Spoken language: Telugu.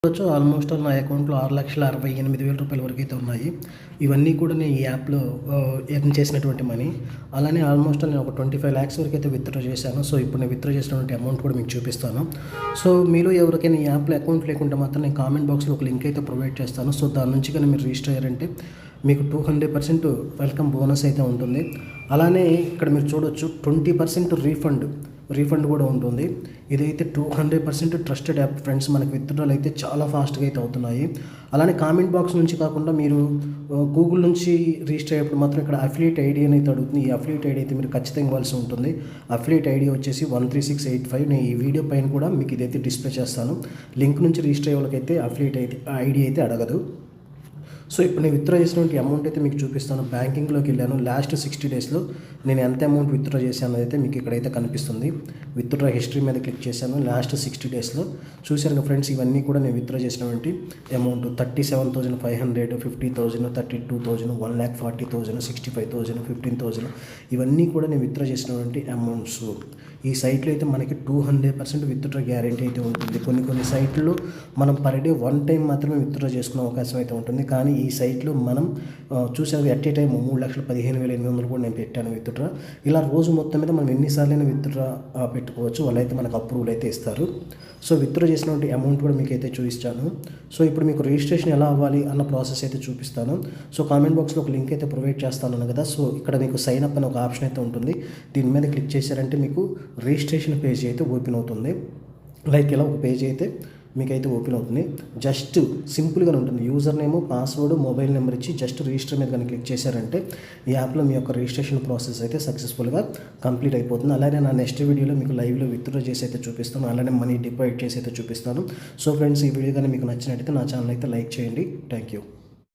చూడొచ్చు ఆల్మోస్ట్ నా అకౌంట్లో 6,68,000 వరకు అయితే ఉన్నాయి. ఇవన్నీ కూడా నేను ఈ యాప్లో ఎర్న్ చేసినటువంటి మనీ. అలానే ఆల్మోస్ట్ నేను ఒక 25 lakhs వరకు అయితే విత్డ్రా చేశాను. సో ఇప్పుడు నేను విత్డ్రా చేసినటువంటి అమౌంట్ కూడా మీకు చూపిస్తాను. సో మీలో ఎవరికైనా ఈ యాప్లో అకౌంట్ లేకుంటే మాత్రం నేను కామెంట్ బాక్స్లో ఒక లింక్ అయితే ప్రొవైడ్ చేస్తాను. సో దాని నుంచి కానీ మీరు రిజిస్టర్ అయ్యారంటే మీకు 200% వెల్కమ్ బోనస్ అయితే ఉంటుంది. అలానే ఇక్కడ మీరు చూడొచ్చు 20% రీఫండ్ కూడా ఉంటుంది. ఇదైతే 200% ట్రస్టెడ్ యాప్ ఫ్రెండ్స్. మనకి విత్డ్రాలు అయితే చాలా ఫాస్ట్గా అయితే అవుతున్నాయి. అలానే కామెంట్ బాక్స్ నుంచి కాకుండా మీరు గూగుల్ నుంచి రిజిస్టర్ అయ్యేప్పుడు మాత్రం ఇక్కడ అఫిలియేట్ ఐడి అనేది అడుగుతుంది. ఈ అఫిలియేట్ ఐడి అయితే మీరు ఖచ్చితంగా ఇవ్వాల్సి ఉంటుంది. అఫిలియేట్ ఐడి వచ్చేసి 13685. నేను ఈ వీడియో పైన కూడా మీకు ఇదైతే డిస్ప్లే చేస్తాను. లింక్ నుంచి రిజిస్టర్ అయ్యే వాళ్ళకైతే అఫిలియేట్ ఐడి అయితే అడగదు. సో ఇప్పుడు నేను విత్డ్రా చేసినటువంటి అమౌంట్ అయితే మీకు చూపిస్తాను. బ్యాంకింగ్లోకి వెళ్ళాను. లాస్ట్ 60 daysలో నేను ఎంత అమౌంట్ విత్డ్రా చేశాను అయితే మీకు ఇక్కడైతే కనిపిస్తుంది. విత్డ్రా హిస్టరీ మీద క్లిక్ చేశాను. లాస్ట్ 60 daysలో చూశారు కదా ఫ్రెండ్స్, ఇవన్నీ కూడా నేను విత్డ్రా చేసినటువంటి అమౌంట్ 37,500, 50,000, 32,000, 1,40,000, 65,000, 15,000 ఇవన్నీ కూడా నేను విత్డ్రా చేసినటువంటి అమౌంట్స్. ఈ సైట్లో అయితే మనకి 200% విత్డ్రా గ్యారెంటీ అయితే ఉంటుంది. కొన్ని సైట్లో మనం పర్ డే 1 time మాత్రమే విత్డ్రా చేసుకునే అవకాశం అయితే ఉంటుంది. కానీ ఈ సైట్లో మనం చూసారు ఎట్ ఏ టైం 3,15,800 కూడా నేను పెట్టాను విత్డ్రా. ఇలా రోజు మొత్తం మీద మనం ఎన్నిసార్లు విత్డ్రా పెట్టుకోవచ్చు. వాళ్ళైతే మనకు అప్రూవల్ అయితే ఇస్తారు. సో విత్డ్రా చేసినటువంటి అమౌంట్ కూడా మీకు అయితే చూపిస్తాను. సో ఇప్పుడు మీకు రిజిస్ట్రేషన్ ఎలా అవ్వాలి అన్న ప్రాసెస్ అయితే చూపిస్తాను. సో కామెంట్ బాక్స్లో ఒక లింక్ అయితే ప్రొవైడ్ చేస్తాను కదా. సో ఇక్కడ మీకు సైన్ అప్ అని ఒక ఆప్షన్ అయితే ఉంటుంది. దీని మీద క్లిక్ చేశారంటే మీకు రిజిస్ట్రేషన్ పేజ్ అయితే ఓపెన్ అవుతుంది. లైక్ ఇలా ఒక పేజ్ అయితే మీకైతే ఓపెన్ అవుతుంది. జస్ట్ సింపుల్గా ఉంటుంది. User name, password, mobile number ఇచ్చి జస్ట్ రిజిస్టర్ మీద కానీ క్లిక్ చేశారంటే ఈ యాప్లో మీ యొక్క రిజిస్ట్రేషన్ ప్రాసెస్ అయితే సక్సెస్ఫుల్గా కంప్లీట్ అయిపోతుంది. అలానే నా నెక్స్ట్ వీడియోలో మీకు లైవ్లో విత్డ్రా చేసి అయితే చూపిస్తాను. అలానే మనీ డిపాజిట్ చేసి అయితే చూపిస్తాను. సో ఫ్రెండ్స్, ఈ వీడియో కానీ మీకు నచ్చినట్టయితే నా ఛానల్ అయితే లైక్ చేయండి. Thank you.